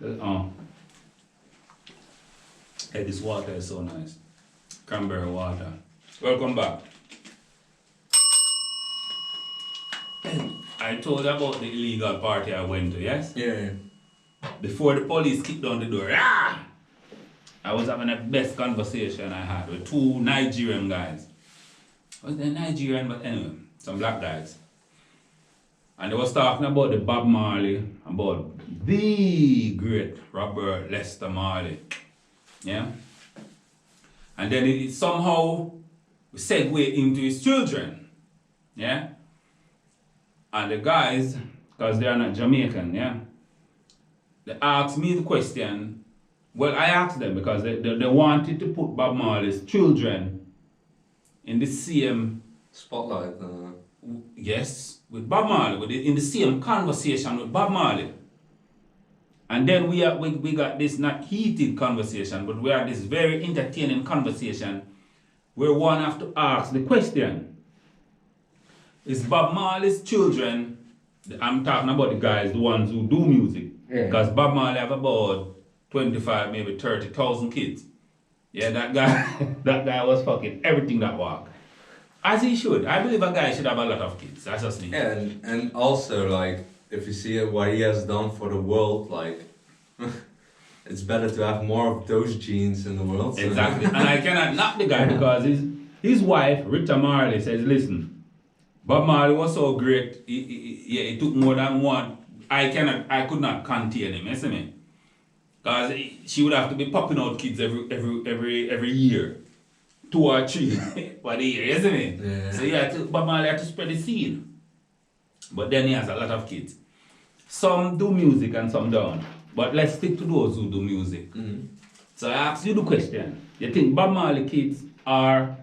Oh, hey, this water is so nice. Cranberry water. Welcome back. I told you about the illegal party I went to, yes? Yeah. Before the police kicked down the door, I was having the best conversation I had with two Nigerian guys. Was they Nigerian? But anyway, some black guys. And they was talking about the Bob Marley, about the great Robert Lester Marley. Yeah? And then it somehow segued into his children. Yeah? And the guys, because they are not Jamaican, yeah? They asked me the question. Well, I asked them because they wanted to put Bob Marley's children in the same Spotlight. Yes, with Bob Marley, in the same conversation with Bob Marley. And then we got this not heated conversation, but we had this very entertaining conversation where one have to ask the question: is Bob Marley's children? I'm talking about the guys, the ones who do music, because Bob Marley have about 25, maybe 30,000 kids. Yeah, that guy was fucking everything that walked. As he should. I believe a guy should have a lot of kids. That's just me. Yeah, and also, like, if you see what he has done for the world, like, it's better to have more of those genes in the world. So. Exactly. And I cannot knock the guy because his wife, Rita Marley, says, listen, Bob Marley was so great, he took more than one. I could not contain him, you see me? Because she would have to be popping out kids every year. 2 or 3 for the year, isn't it? Yeah. So Bob Marley had to spread the seed. But then he has a lot of kids. Some do music and some don't. But let's stick to those who do music. Mm-hmm. So I ask you the question. You think Bob Marley kids are,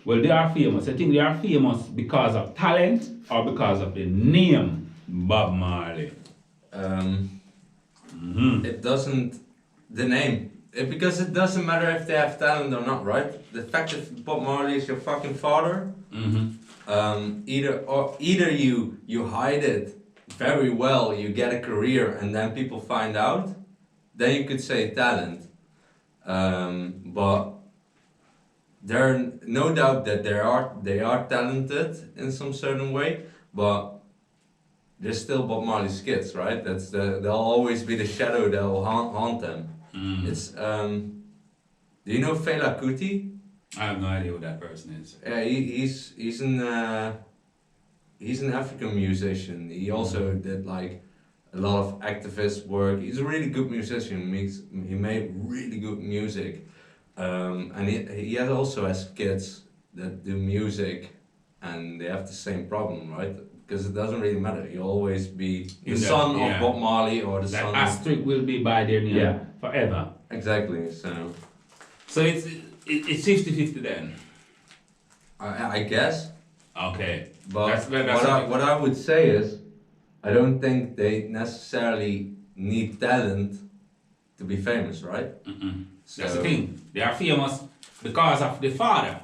well, they are famous. You think they are famous because of talent or because of the name Bob Marley? It doesn't, the name. Because it doesn't matter if they have talent or not, right? The fact that Bob Marley is your fucking father, either you hide it very well, you get a career, and then people find out, then you could say talent. But there no doubt that they are talented in some certain way, but they're still Bob Marley's kids, right? They'll always be the shadow that will haunt them. It's do you know Fela Kuti? I have no idea who that person is. Yeah, he's an African musician. He also did like a lot of activist work. He's a really good musician. He made really good music, and he also has kids that do music, and they have the same problem, right? Because it doesn't really matter. You'll always be the son of Bob Marley or the son. That asterisk will be by their name forever. Exactly. So it's 50-50 then. I guess. Okay. But what I would say is, I don't think they necessarily need talent to be famous, right? So that's the thing. They are famous because of the father.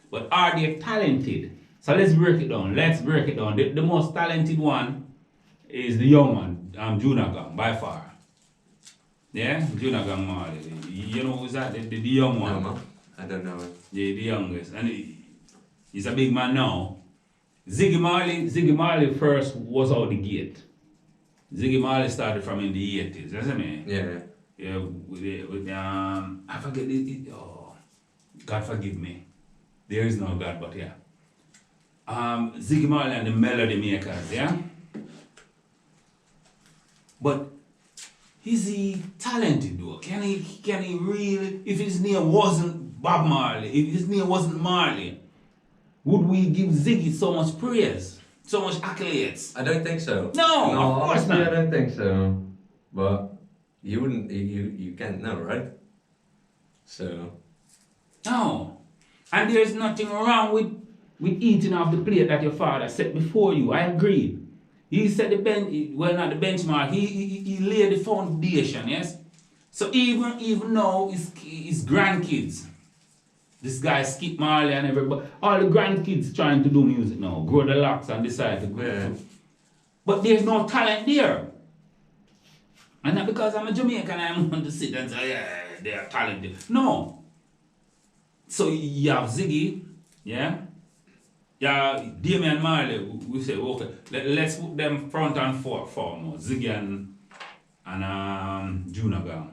But are they talented? So let's break it down. The most talented one is the young one, Junagang, by far. Yeah? Junagang Marley. You know who's that? The young one. No, I don't know. The youngest. And he's a big man now. Ziggy Marley first was out the gate. Ziggy Marley started from in the 80s, isn't it? Yeah. Yeah, with I forget it. Oh, God forgive me. There is no God, but yeah. Ziggy Marley and the Melody Makers, yeah? But is he talented though? Can he really, if his name wasn't Bob Marley, if his name wasn't Marley, would we give Ziggy so much praise? So much accolades? I don't think so. No, of course not. I don't think so. But you can't know, right? So. No. And there's nothing wrong with eating off the plate that your father set before you. I agree. He set the not the benchmark. He laid the foundation, yes? So even now his grandkids, this guy Skip Marley and everybody, all the grandkids trying to do music now, grow the locks and decide to go. Yeah. But there's no talent there. And not because I'm a Jamaican, I'm going to sit and say, yeah, they are talented. No. So you have Ziggy, yeah? Yeah, Damien and Marley, we say, okay, let's put them front and foremost. Ziggy and Junagan.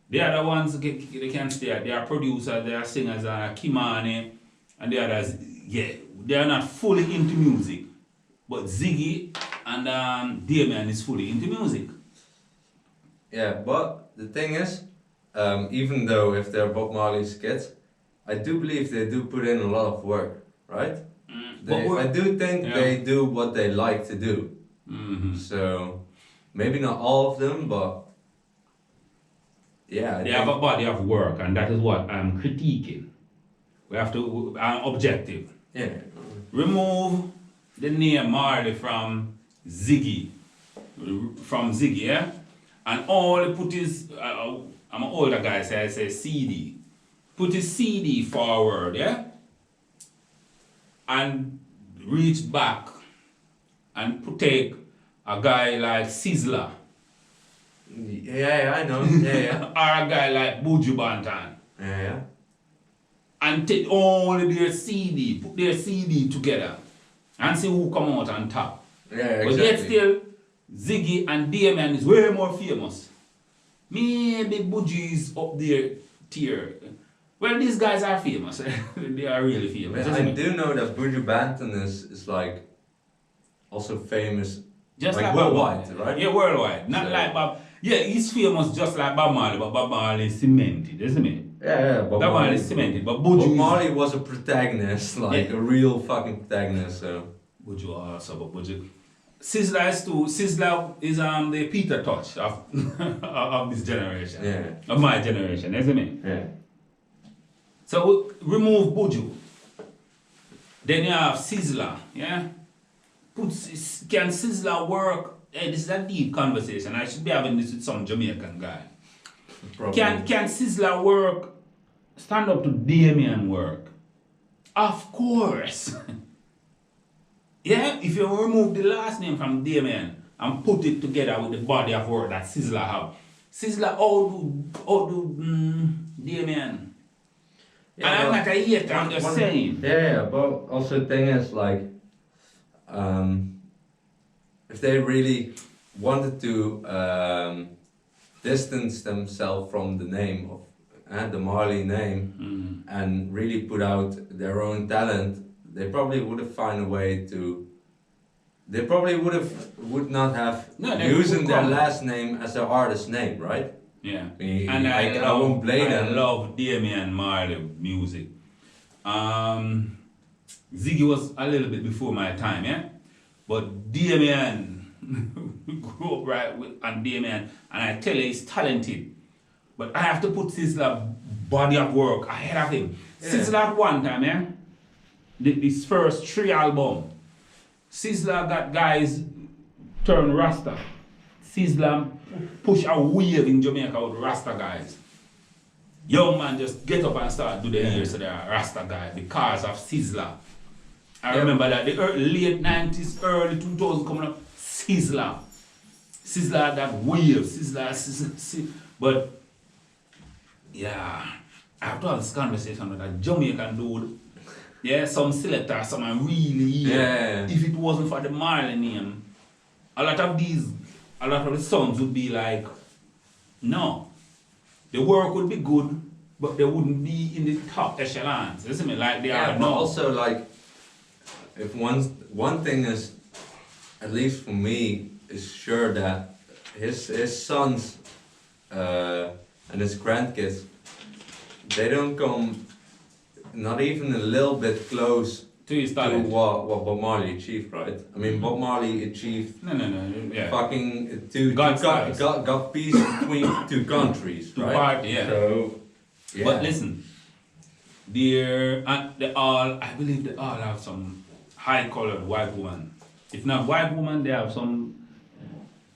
They are the ones they can stay. They are producers, they are singers, Kimani, and the others, yeah, they are not fully into music. But Ziggy and Damien is fully into music. Yeah, but the thing is, even though if they're Bob Marley's kids, I do believe they do put in a lot of work, right? I do think they do what they like to do. Mm-hmm. So maybe not all of them, but yeah. They have a body of work, and that is what I'm critiquing. We have to, objective. Yeah. Remove the name Marley from Ziggy. Yeah? And all he put his, I'm an older guy, so I say CD. Put his CD forward, yeah? And reach back and take a guy like Sizzler. Yeah, I know. Yeah. Or a guy like Buju Banton. Yeah. And take only their CD, put their CD together and see who come out on top. Yeah, exactly. But yet still, Ziggy and Damien is way more famous. Maybe Buju is up there tier. Well, these guys are famous. They are really famous. I do know that Buju Banton is like also famous, just like worldwide, right? Yeah, worldwide. Not like Bob. Yeah, he's famous just like Bob Marley, but Bob Marley is cemented, isn't it? Yeah. Bob Marley is cemented, but Buju Bob Marley was a protagonist, like a real fucking protagonist. So Buju also, but Buju. Sizzler is too. Sizzler is the Peter Touch of of this generation. Yeah. Of my generation, isn't it? Yeah. So remove Buju. Then you have Sizzler, yeah? Can Sizzler work? Hey, this is a deep conversation. I should be having this with some Jamaican guy. Probably. Can Sizzler work? Stand up to Damien work? Of course. Yeah, if you remove the last name from Damien and put it together with the body of work that Sizzler have. Sizzler outdo Damien. Yeah, and I'm not a hater, I'm just saying. Yeah, but also the thing is like, if they really wanted to distance themselves from the name of the Marley name and really put out their own talent, they probably would have found a way to. They probably would not have using their last name as their artist name, right? Yeah, and I won't blame them. I love Damien Marley music. Ziggy was a little bit before my time, yeah? But Damien grew up right with Damien, and I tell you he's talented. But I have to put Sizzler body of work ahead of him. Yeah. Sizzler at one time, yeah? His first 3 album. Sizzler got guys turn Rasta. Sizzler push a wave in Jamaica with Rasta guys. Young man just get up and start do the ears to the Rasta guy because of Sizzler. I remember that the late 90s, early 2000s coming up, Sizzler. Sizzler had that wave, Sizzler. But yeah, after all this conversation with a Jamaican dude, yeah, some selector, someone really, if it wasn't for the Marley name, a lot of the songs would be like, no. The work would be good, but they wouldn't be in the top echelons. You see me? Like they are but now. Also like, if one thing is, at least for me, is sure that his sons and his grandkids, they don't come not even a little bit close to what Bob Marley achieved, right? I mean, Bob Marley achieved fucking got peace between 2 countries, right? So, yeah. But listen, I believe they all have some high-colored white woman. If not white woman, they have some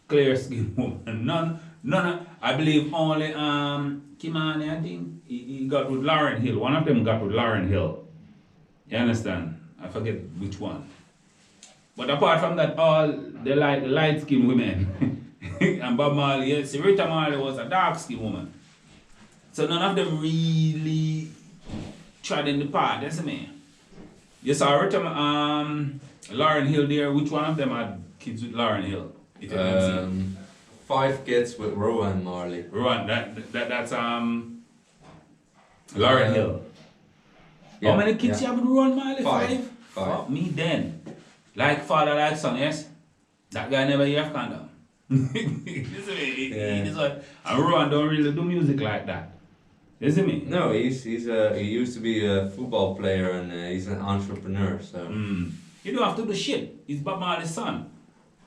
clear-skinned woman. None. I believe only Kimani, I think he got with Lauryn Hill. One of them got with Lauryn Hill. You understand? I forget which one. But apart from that, all they like the light-skinned women. And Bob Marley, yes, see, Rita Marley was a dark-skinned woman. So none of them really tried in the path, you see me? You saw Rita, Lauren Hill there. Which one of them had kids with Lauren Hill? If you can see. 5 kids with Rowan Marley. Rowan, that's Lauren Hill. Yeah, How many kids you have with Rowan Marley? 5. Fuck me then. Like father, like son, yes? That guy never hear of condom. Listen me, this one. And Rowan don't really do music like that. Listen me? No, he used to be a football player and he's an entrepreneur. So You don't have to do shit. He's Bob Marley's son.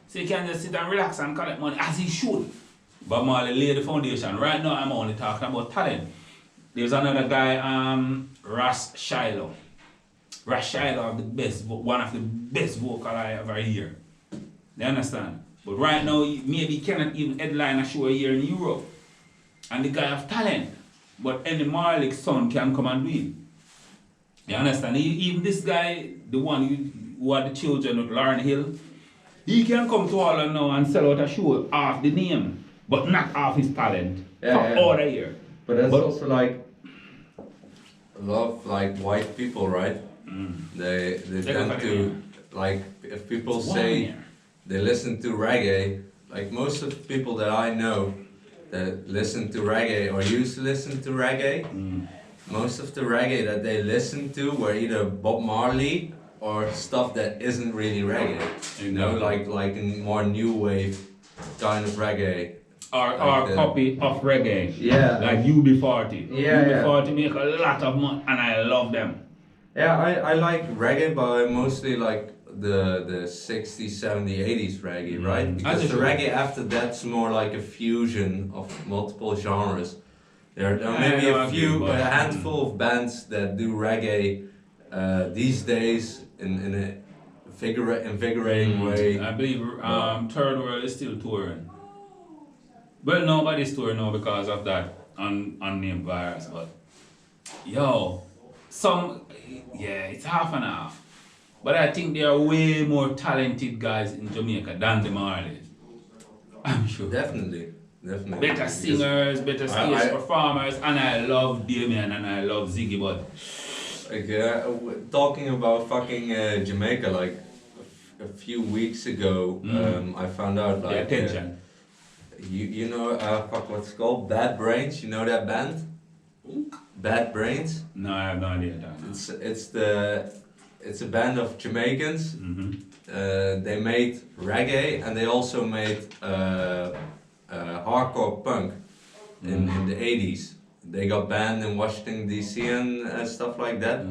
So you can just sit and relax and collect money as he should. Bob Marley laid the foundation. Right now I'm only talking about talent. There's another guy, Ras Shiloh. Ras Shiloh one of the best vocal I ever hear. You understand? But right now, maybe he cannot even headline a show here in Europe. And the guy have talent. But any Marley son can come and do it. You understand? Even this guy, the one who had the children with Lauren Hill, he can come to Holland now and sell out a show off the name, but not off his talent. For all the year. But that's also like a lot of like white people, right? They tend to like if people say they listen to reggae, like most of the people that I know that listen to reggae or used to listen to reggae, most of the reggae that they listen to were either Bob Marley or stuff that isn't really reggae. You know, like in more new wave kind of reggae. Or copy of reggae. Yeah. Like UB40. Yeah, UB40 make a lot of money and I love them. Yeah, I like reggae, but I mostly like the 60s, 70s, 80s reggae, right? Because the reggae after that's more like a fusion of multiple genres. There may be a handful of bands that do reggae these days in a invigorating way. I believe Third World is still touring. Well, nobody's touring now because of that unnamed virus, but it's half and half. But I think there are way more talented guys in Jamaica than the Marleys. I'm sure. Definitely. Better singers, better stage performers, and I love Damien and I love Ziggy, but like, talking about fucking Jamaica, like a few weeks ago, I found out like attention. You know what's it called? Bad Brains. You know that band? Bad Brains. No, I have no idea. It's a band of Jamaicans. They made reggae and they also made hardcore punk in the 80s. They got banned in Washington DC and stuff like that.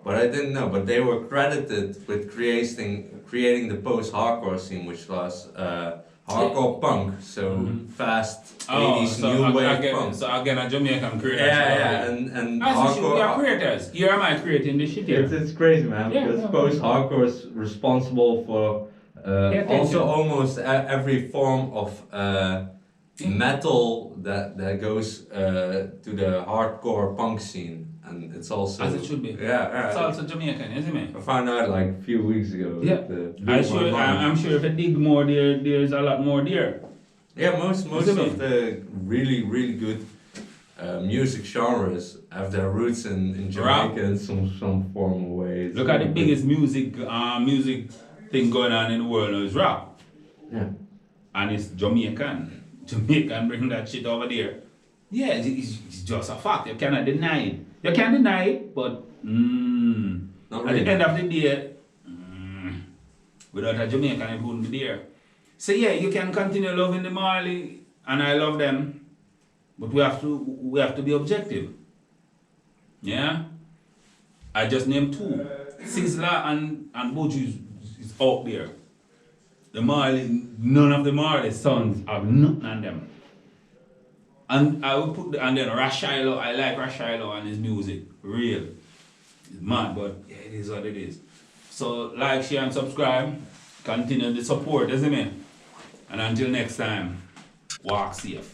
But I didn't know. But they were credited with creating the post-hardcore scene, which was hardcore punk, so fast 80s new wave punk. So again, a Jamaican creator. Yeah, and hardcore. We are creators. Here am I creating this shit here. It's crazy, man. Because post-hardcore is responsible for also almost every form of metal that goes to the hardcore punk scene. And it's also as it should be. Yeah, it's also Jamaican, isn't it? I found out like a few weeks ago. Yeah, I'm sure if I dig more there's a lot more there. Yeah, most of the really good music genres have their roots in Jamaica in some form of way. Look at the biggest music thing going on in the world now is rap. Yeah. And it's Jamaican. Jamaican bring that shit over there. Yeah, it's just a fact. You cannot deny it. You can deny it, but at the end of the day, without a Jamaican, it wouldn't be there. So yeah, you can continue loving the Marley, and I love them, but we have to be objective. Yeah, I just named 2. Sizzla and Buju is out there. The Marley, none of the Marley sons have nothing on them. And I would put and then Ras Shiloh, I like Ras Shiloh and his music. Real. It's mad, but yeah, it is what it is. So like, share and subscribe. Continue the support, isn't it? And until next time, walk safe.